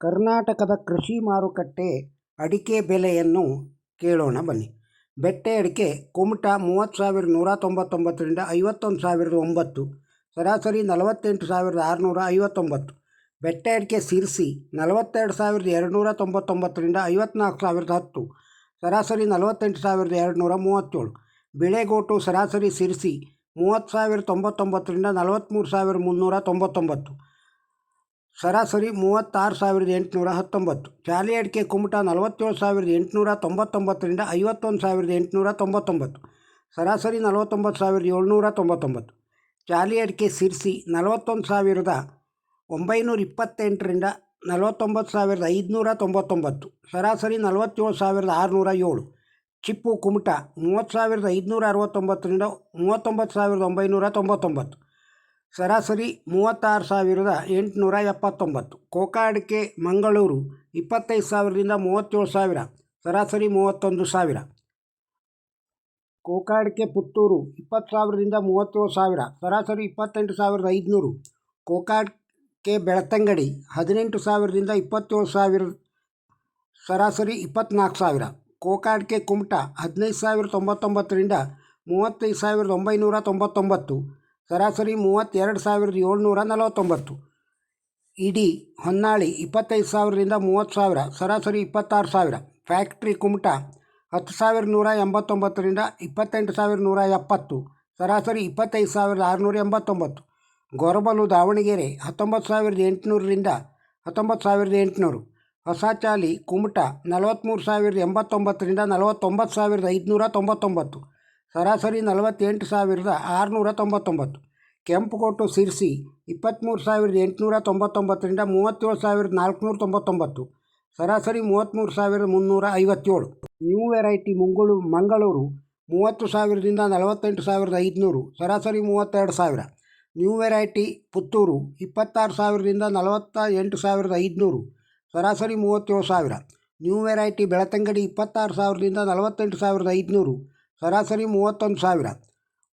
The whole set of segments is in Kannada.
ಕರ್ನಾಟಕದ ಕೃಷಿ ಮಾರುಕಟ್ಟೆ ಅಡಿಕೆ ಬೆಲೆಯನ್ನು ಕೇಳೋಣ ಬನ್ನಿ. ಬೆಟ್ಟೆ ಅಡಿಕೆ ಕುಮಟ 30,199ರಿಂದ 51,009, ಸರಾಸರಿ 48,659. ಬೆಟ್ಟೆ ಅಡಿಕೆ ಸಿರ್ಸಿ 42,299ರಿಂದ 54,010, ಸರಾಸರಿ 48,237. ಬಿಳೆಗೋಟು ಸರಾಸರಿ ಸಿರ್ಸಿ 30,099ರಿಂದ 43,399, ಸರಾಸರಿ 36,819. ಚಾಲಿ ಅಡಿಕೆ ಕುಮಟ 47,899ರಿಂದ 51,899, ಸರಾಸರಿ 49,799. ಚಾಲಿ ಅಡಿಕೆ ಸಿರ್ಸಿ 41,928ರಿಂದ 49,599, ಸರಾಸರಿ 47,607. ಚಿಪ್ಪು ಕುಮಟ 30,569ರಿಂದ 39,999, ಸರಾಸರಿ 36,879. ಕೋಕಾ ಅಡಿಕೆ ಮಂಗಳೂರು 25,000ರಿಂದ 37,000, ಸರಾಸರಿ 31,000. ಕೋಕಾ ಅಡಿಕೆ ಪುತ್ತೂರು 20,000ರಿಂದ 37,000, ಸರಾಸರಿ 28,500. ಕೋಕಾ ಅಡಿಕೆ ಬೆಳ್ತಂಗಡಿ 18,000ರಿಂದ 27,000, ಸರಾಸರಿ 24,000. ಕೋಕಾ ಅಡಿಕೆ ಕುಮಟ 15,099ರಿಂದ 35,999, ಸರಾಸರಿ 32,749. ಇಡಿ ಹೊನ್ನಾಳಿ 25,000ರಿಂದ 30,000, ಸರಾಸರಿ 26,000. ಫ್ಯಾಕ್ಟ್ರಿ ಕುಮಟ 10,189ರಿಂದ 28,170, ಸರಾಸರಿ 25,689. ಗೊರಬಲು ದಾವಣಗೆರೆ 19,800ರಿಂದ 19,800. ಹೊಸ ಚಾಲಿ ಕುಮಟ 43,089ರಿಂದ 49,599, ಸರಾಸರಿ 48,699. ಕೆಂಪುಕೋಟು ಸಿರ್ಸಿ 23,899ರಿಂದ 37,499, ಸರಾಸರಿ 33,357. ನ್ಯೂ ವೆರೈಟಿ ಮಂಗಳೂರು 30,000ರಿಂದ 48,500, ಸರಾಸರಿ 32,000. ನ್ಯೂ ವೆರೈಟಿ ಪುತ್ತೂರು 26,000ರಿಂದ 48,500, ಸರಾಸರಿ 37,000. ನ್ಯೂ ವೆರೈಟಿ ಬೆಳ್ತಂಗಡಿ 26,000ರಿಂದ 48,500, ಸರಾಸರಿ 31,000.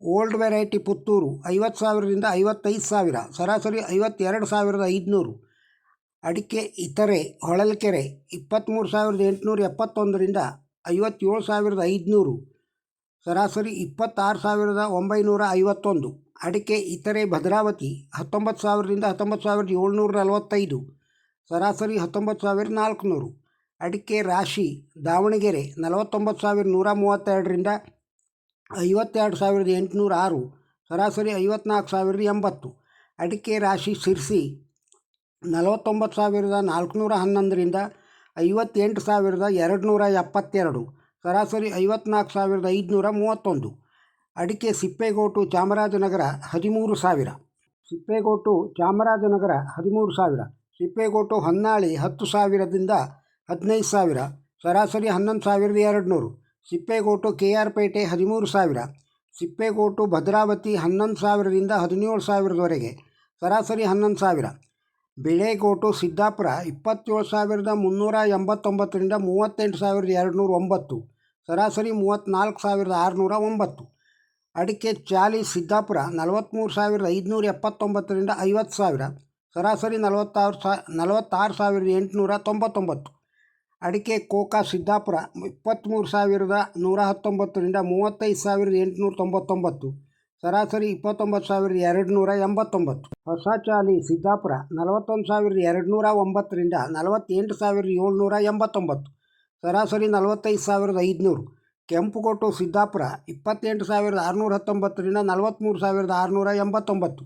ಓಲ್ಡ್ ವೆರೈಟಿ ಪುತ್ತೂರು 50,000ರಿಂದ 55,000, ಸರಾಸರಿ 52,500. ಅಡಿಕೆ ಇತರೆ ಹೊಳಲ್ಕೆರೆ 23,871ರಿಂದ 57,500, ಸರಾಸರಿ 26,951. ಅಡಿಕೆ ಇತರೆ ಭದ್ರಾವತಿ 19,000ರಿಂದ 19,745, ಸರಾಸರಿ 19,400. ಅಡಿಕೆ ರಾಶಿ ದಾವಣಗೆರೆ 49,132ರಿಂದ 52,806, ಸರಾಸರಿ 54,080. ಅಡಿಕೆ ರಾಶಿ ಸಿರ್ಸಿ 49,411ರಿಂದ 58,272, ಸರಾಸರಿ 54,531. ಅಡಿಕೆ ಸಿಪ್ಪೆಗೋಟು ಚಾಮರಾಜನಗರ 13,000. ಸಿಪ್ಪೆಗೋಟು ಚಾಮರಾಜನಗರ 13,000. ಸಿಪ್ಪೆಗೋಟು ಹೊನ್ನಾಳಿ 10,000ದಿಂದ 15,000, ಸರಾಸರಿ 11,200. ಸಿಪ್ಪೆಗೋಟು KR ಪೇಟೆ 13,000. ಸಿಪ್ಪೆಗೋಟು ಭದ್ರಾವತಿ 11,000ರಿಂದ 17,000ವರೆಗೆ, ಸರಾಸರಿ 11,000. ಬಿಳೆಗೋಟು ಸಿದ್ದಾಪುರ 27,389ರಿಂದ 38,209, ಸರಾಸರಿ 34,609. ಅಡಿಕೆ ಚಾಲಿ ಸಿದ್ದಾಪುರ 43,579ರಿಂದ 50,000, ಸರಾಸರಿ 46,899. ಅಡಿಕೆ ಕೋಕಾ ಸಿದ್ದಾಪುರ 23,119ರಿಂದ 35,899, ಸರಾಸರಿ 29,289. ಹೊಸ ಚಾಲಿ ಸಿದ್ದಾಪುರ 41,209ರಿಂದ 48,789, ಸರಾಸರಿ 45,500. ಕೆಂಪುಗೋಟು ಸಿದ್ದಾಪುರ 28,619ರಿಂದ 43,689,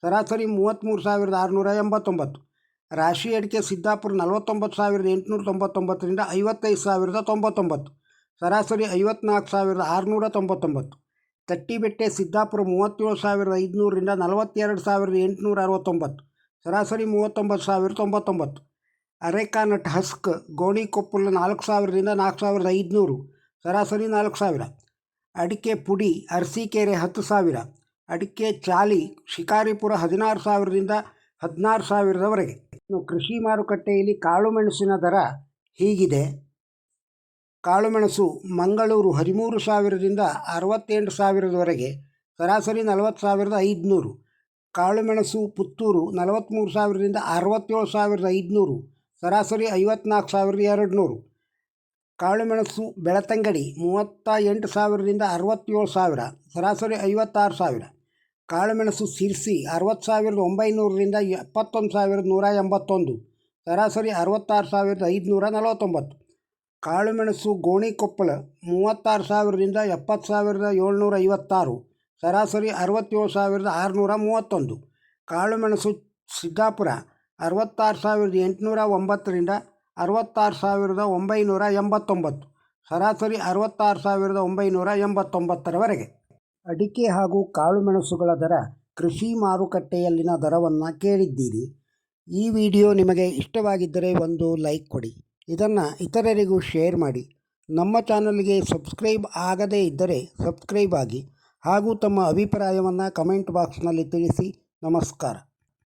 ಸರಾಸರಿ 33,689. ರಾಶಿ ಅಡಿಕೆ ಸಿದ್ದಾಪುರ 49,899ರಿಂದ 55,099, ಸರಾಸರಿ 54,699. ತಟ್ಟಿಬೆಟ್ಟೆ ಸಿದ್ದಾಪುರ 37,500ರಿಂದ 42,869, ಸರಾಸರಿ 39,099. ಅರೆಕಾನಟ್ ಹಸ್ಕ್ ಗೋಣಿಕೊಪ್ಪಲು 4,000ರಿಂದ 4,500, ಸರಾಸರಿ 4,000. ಅಡಿಕೆ ಪುಡಿ ಅರಸೀಕೆರೆ 10,000. ಅಡಿಕೆ ಚಾಲಿ ಶಿಕಾರಿಪುರ 16,000ರಿಂದ 16,000ವರೆಗೆ. ಇನ್ನು ಕೃಷಿ ಮಾರುಕಟ್ಟೆಯಲ್ಲಿ ಕಾಳುಮೆಣಸಿನ ದರ ಹೀಗಿದೆ. ಕಾಳುಮೆಣಸು ಮಂಗಳೂರು 13,000ರಿಂದ 68,000ವರೆಗೆ, ಸರಾಸರಿ 40,500. ಕಾಳುಮೆಣಸು ಪುತ್ತೂರು 43,000ರಿಂದ 67,500, ಸರಾಸರಿ 54,200. ಕಾಳುಮೆಣಸು ಬೆಳತಂಗಡಿ 38,000ರಿಂದ 67,000, ಸರಾಸರಿ 56,000. ಕಾಳುಮೆಣಸು ಸಿರ್ಸಿ 60,900ರಿಂದ 71,181, ಸರಾಸರಿ 66,549. ಕಾಳುಮೆಣಸು ಗೋಣಿಕೊಪ್ಪಳ 36,000ರಿಂದ 70,756, ಸರಾಸರಿ 67,631. ಕಾಳುಮೆಣಸು ಸಿದ್ದಾಪುರ 66,809ರಿಂದ 66,989, ಸರಾಸರಿ 66,989ರವರೆಗೆ. ಅಡಿಕೆ ಹಾಗೂ ಕಾಳುಮೆಣಸುಗಳ ದರ ಕೃಷಿ ಮಾರುಕಟ್ಟೆಯಲ್ಲಿನ ದರವನ್ನು ಕೇಳಿದ್ದೀರಿ. ಈ ವಿಡಿಯೋ ನಿಮಗೆ ಇಷ್ಟವಾಗಿದ್ದರೆ ಒಂದು ಲೈಕ್ ಕೊಡಿ, ಇದನ್ನು ಇತರರಿಗೂ ಶೇರ್ ಮಾಡಿ. ನಮ್ಮ ಚಾನಲ್ಗೆ ಸಬ್ಸ್ಕ್ರೈಬ್ ಆಗದೇ ಇದ್ದರೆ ಸಬ್ಸ್ಕ್ರೈಬ್ ಆಗಿ ಹಾಗೂ ತಮ್ಮ ಅಭಿಪ್ರಾಯವನ್ನು ಕಮೆಂಟ್ ಬಾಕ್ಸ್ನಲ್ಲಿ ತಿಳಿಸಿ. ನಮಸ್ಕಾರ.